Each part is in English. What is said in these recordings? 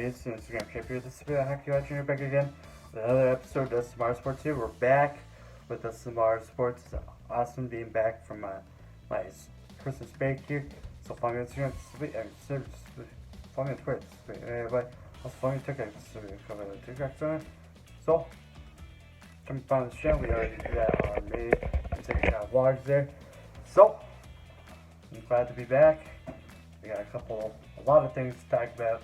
YouTube Instagram champion. This is Hockey Watching. You're back again with another episode of Dustin DeMars Sports here. We're back with Dustin DeMars Sports. It's awesome being back from my Christmas break here. So follow me on Instagram. Follow me on Twitter. But also follow me on TikTok. Cover the TikTok on. So come on the channel. We already do that on May and taking out vlogs there. So I'm glad to be back. We got a lot of things to talk about.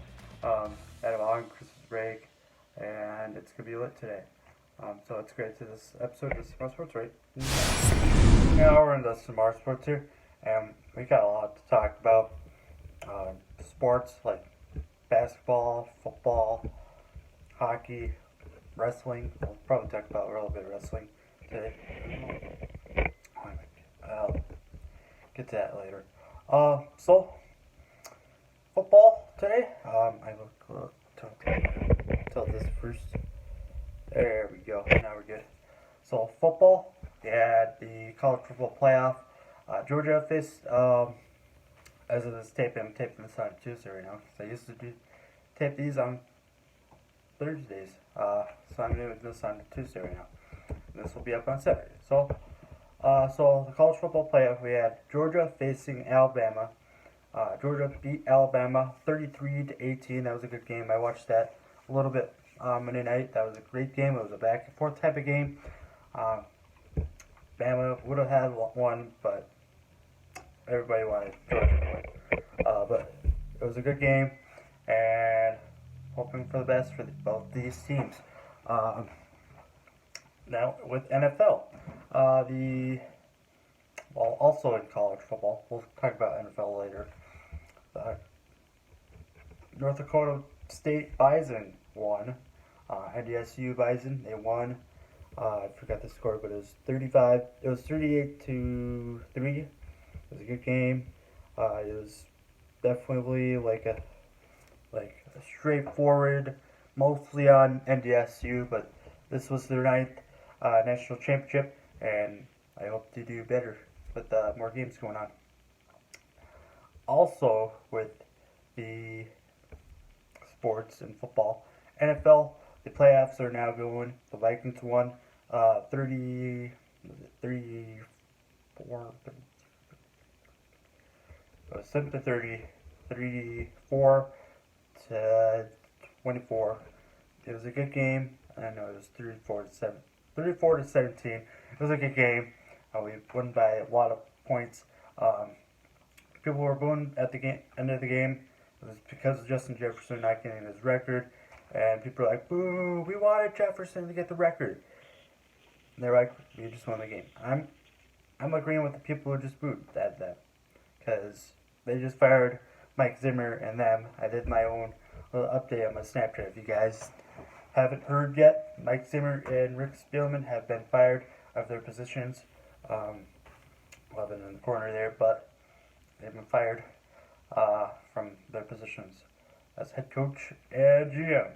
Had a long Christmas break, and it's gonna be lit today. So let's get to this episode of Smart Sports right now. We're in the Smart Sports here, and we got a lot to talk about. Sports like basketball, football, hockey, wrestling. We'll probably talk about a little bit of wrestling today. I'll get to that later. So football today. I look tell this first. There we go. Now we're good. So football. They had the college football playoff. Georgia faced. As of this tape, I'm taping this on Tuesday right now because I used to tape these on Thursdays. So I'm doing this on Tuesday right now. And this will be up on Saturday. So the college football playoff, we had Georgia facing Alabama. Georgia beat Alabama 33-18. That was a good game. I watched that a little bit Monday night. That was a great game. It was a back and forth type of game. Bama would have had one, but everybody wanted Georgia to win. But it was a good game, and hoping for the best for both these teams. Now with NFL, also in college football, we'll talk about NFL later. North Dakota State Bison won. NDSU Bison, they won. I forgot the score, but it was 38-3. It was a good game. It was definitely like a straightforward, mostly on NDSU, but this was their ninth national championship, and I hope to do better with more games going on. Also, with the sports and football, NFL, the playoffs are now going. The Vikings won 34 to 24. It was a good game. I know it was 34 to 17. It was a good game. We won by a lot of points. People were booing at the end of the game. It was because of Justin Jefferson not getting his record, and people were like, "Boo! We wanted Jefferson to get the record." And they're like, "We just won the game." I'm agreeing with the people who just booed that because they just fired Mike Zimmer and them. I did my own little update on my Snapchat. If you guys haven't heard yet, Mike Zimmer and Rick Spielman have been fired of their positions. Been in the corner there, but they've been fired from their positions as head coach and GM.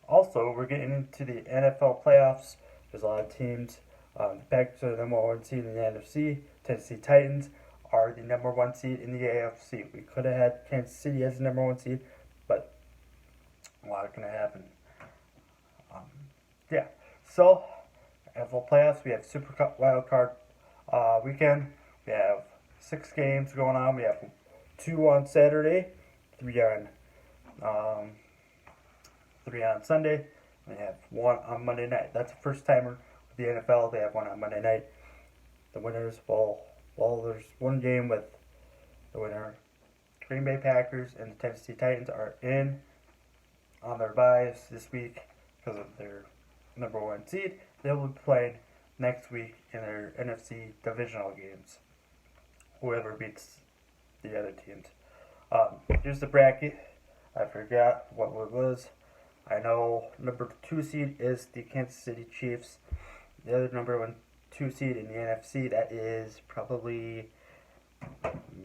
Also, we're getting into the NFL playoffs. There's a lot of teams. The Packers are the number one seed in the NFC. Tennessee Titans are the number one seed in the AFC. We could have had Kansas City as the number one seed, but a lot is going to happen. So NFL playoffs, we have Super Cup Wild Card weekend. We have 6 games going on. We have 2 on Saturday, 3 on Sunday. We have 1 on Monday night. That's a first timer with the NFL. They have 1 on Monday night. The winners there's one game with the winner. Green Bay Packers and the Tennessee Titans are in on their byes this week because of their number 1 seed. They will be playing next week in their NFC divisional games. Whoever beats the other teams. Here's the bracket. I forgot what it was. I know number 2 seed is the Kansas City Chiefs. The other number 2 seed in the NFC, that is probably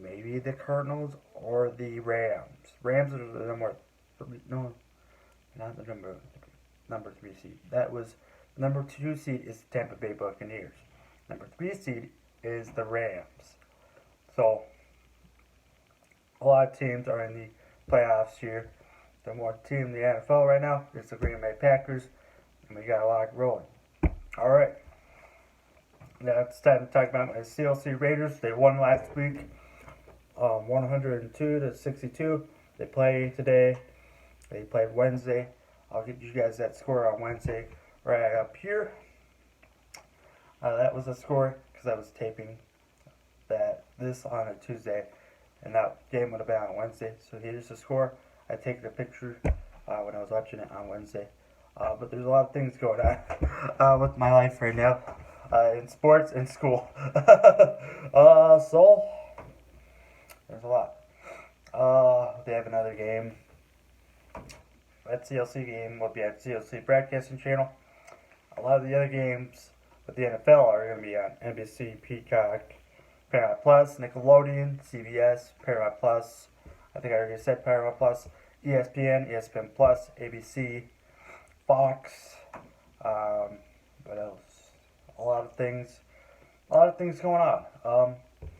maybe the Cardinals or the Rams. Rams are the number 3. No, not the number 3 seed. That was number 2 seed is the Tampa Bay Buccaneers. Number 3 seed is the Rams. So a lot of teams are in the playoffs here. the more team in the NFL right now. It's the Green Bay Packers, and we got a lot rolling. All right. Now it's time to talk about my CLC Raiders. They won last week, 102-62. They play today. They played Wednesday. I'll get you guys that score on Wednesday right up here. That was the score because I was taping this on a Tuesday, and that game would have been on Wednesday. So here's the score. I take the picture when I was watching it on Wednesday. But there's a lot of things going on with my life right now, in sports and school. So there's a lot. They have another game. That CLC game will be on CLC Broadcasting Channel. A lot of the other games with the NFL are going to be on NBC, Peacock, Paramount Plus, Nickelodeon, CBS, Paramount Plus. I think I already said Paramount Plus, ESPN, ESPN Plus, ABC, Fox. What else? A lot of things going on.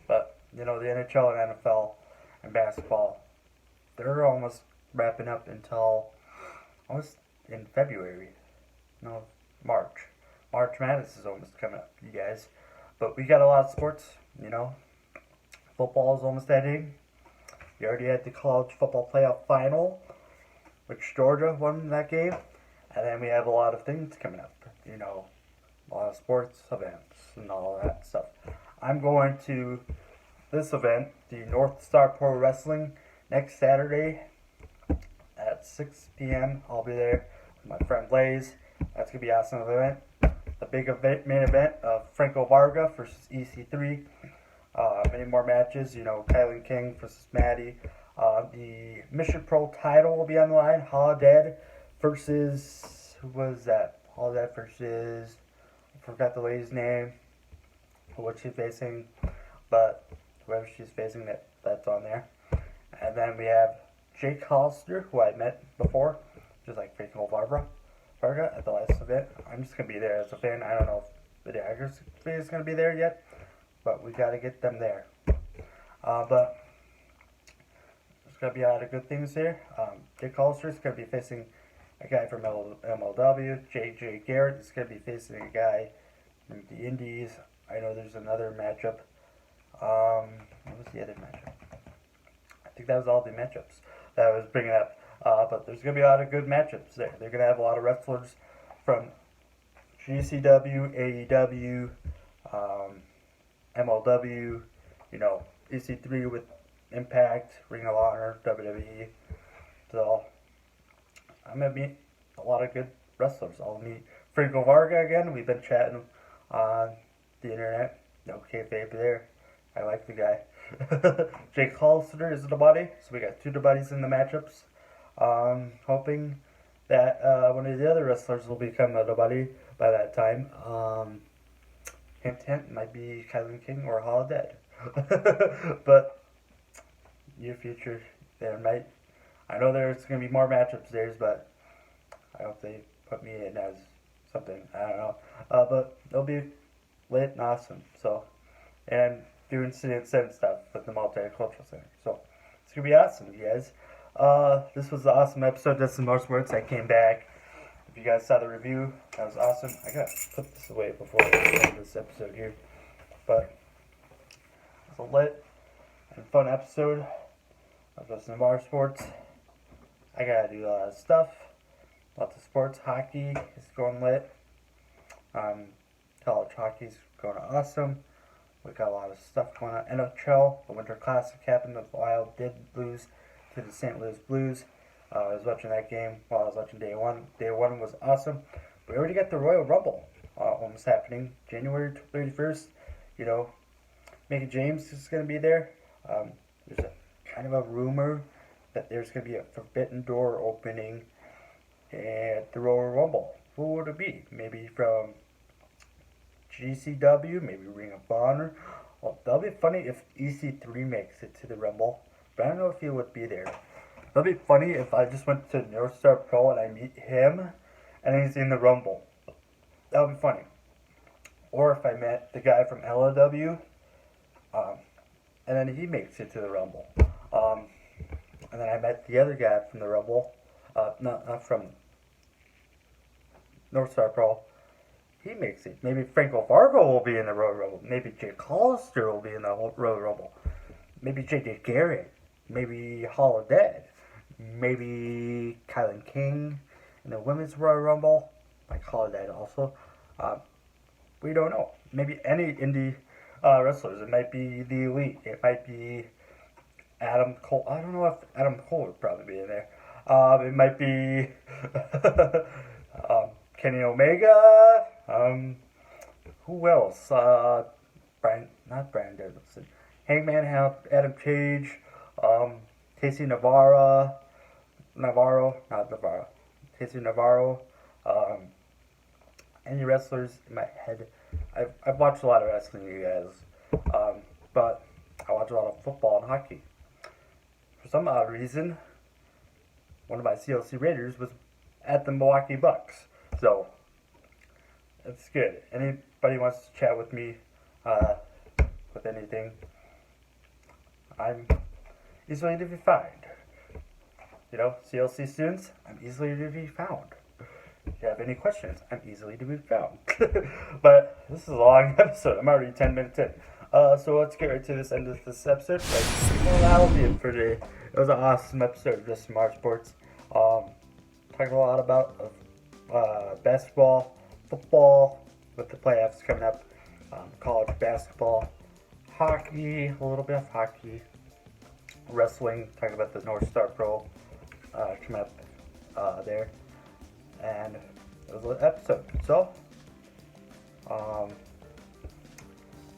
But you know, the NHL and NFL and basketball, they're almost wrapping up until almost in February. No, March. March Madness is almost coming up, you guys. But we got a lot of sports, you know. Football is almost ending. You already had the college football playoff final, which Georgia won that game. And then we have a lot of things coming up, you know. A lot of sports events and all that stuff. I'm going to this event, the North Star Pro Wrestling, next Saturday at 6 p.m. I'll be there with my friend Blaze. That's going to be an awesome event. The big event, main event of Franco Varga versus EC3. Many more matches, you know, Kylan King versus Maddie. The Mission Pro title will be on the line. Holodead versus, who was that? Holodead versus, I forgot the lady's name, what she's facing, but whoever she's facing, that's on there. And then we have Jake Hollister, who I met before, just like Franco Varga at the last event. I'm just going to be there as a fan. I don't know if the Daggers is going to be there yet, but we got to get them there. But there's going to be a lot of good things here. Jake Hollister is going to be facing a guy from MLW. J.J. Garrett is going to be facing a guy from the Indies. I know there's another matchup. What was the other matchup? I think that was all the matchups that I was bringing up. But there's going to be a lot of good matchups there. They're going to have a lot of wrestlers from GCW, AEW, MLW, you know, EC3 with Impact, Ring of Honor, WWE. So I'm going to meet a lot of good wrestlers. I'll meet Franco Varga again. We've been chatting on the internet. No kayfabe there. I like the guy. Jake Hollister is the buddy, so we got two buddies in the matchups. Hoping that one of the other wrestlers will become a buddy by that time. Hint, hint, might be Kylan King or Holodead. But near future, there might. I know there's going to be more matchups there, but I hope they put me in as something. I don't know. But it'll be lit and awesome. So, and doing City and Sen stuff with the Multicultural Center. So, it's going to be awesome, you guys. This was an awesome episode. Dustin DeMars. I came back. If you guys saw the review, that was awesome. I gotta put this away before I end this episode here. But it's a lit and fun episode of Dustin DeMars Sports. I gotta do a lot of stuff. Lots of sports. Hockey is going lit. College hockey's going awesome. We got a lot of stuff going on. NHL, the Winter Classic happened. The Wild did lose to the St. Louis Blues. I was watching that game while I was watching Day 1. Day 1 was awesome. We already got the Royal Rumble almost happening. January 31st. You know, Mickie James is going to be there. There's a kind of a rumor that there's going to be a forbidden door opening at the Royal Rumble. Who would it be? Maybe from GCW, maybe Ring of Honor. Well, that'll be funny if EC3 makes it to the Rumble, but I don't know if he would be there. That'll be funny if I just went to North Star Pro and I meet him and he's in the Rumble. That would be funny. Or if I met the guy from LAW and then he makes it to the Rumble. And then I met the other guy from the Rumble Not from North Star Pro. He makes it. Maybe Franco Vargo will be in the Royal Rumble. Maybe Jake Hollister will be in the Royal Rumble. Maybe J.J. Garrett. Maybe Hall of Dead. Maybe Kylan King in the Women's Royal Rumble. Like Hall of Dead also. We don't know. Maybe any indie wrestlers. It might be the Elite. It might be Adam Cole. I don't know if Adam Cole would probably be in there. It might be Kenny Omega. Who else? Not Brian Danielson. Hangman Adam Page. Casey Navarro. Casey Navarro. Any wrestlers in my head. I've watched a lot of wrestling, you guys. But I watch a lot of football and hockey. For some odd reason, one of my CLC Raiders was at the Milwaukee Bucks. So, it's good. Anybody wants to chat with me with anything, I'm easily to be found. You know, CLC students, I'm easily to be found. If you have any questions, I'm easily to be found. But this is a long episode. I'm already 10 minutes in. So let's get right to this end of this episode. That'll be it for today. It was an awesome episode of Dustin DeMars Sports. Talking a lot about basketball, football, with the playoffs coming up, college basketball, hockey, a little bit of hockey, wrestling, talking about the North Star Pro coming up there. And it was an episode. So,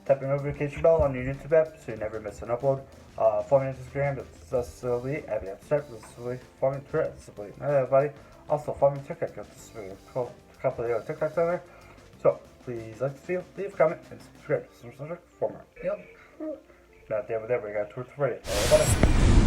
tap the notification bell on your YouTube app so you never miss an upload. Follow me on Instagram, it's Cecily, at the upset, Cecily, follow me on Twitter, Cecily, not everybody. Also, follow me on TikTok, got a couple of the other TikToks on there. So, please like the video, leave a comment, and subscribe for more. Yep. Not there, but there, we got towards the radio. Bye.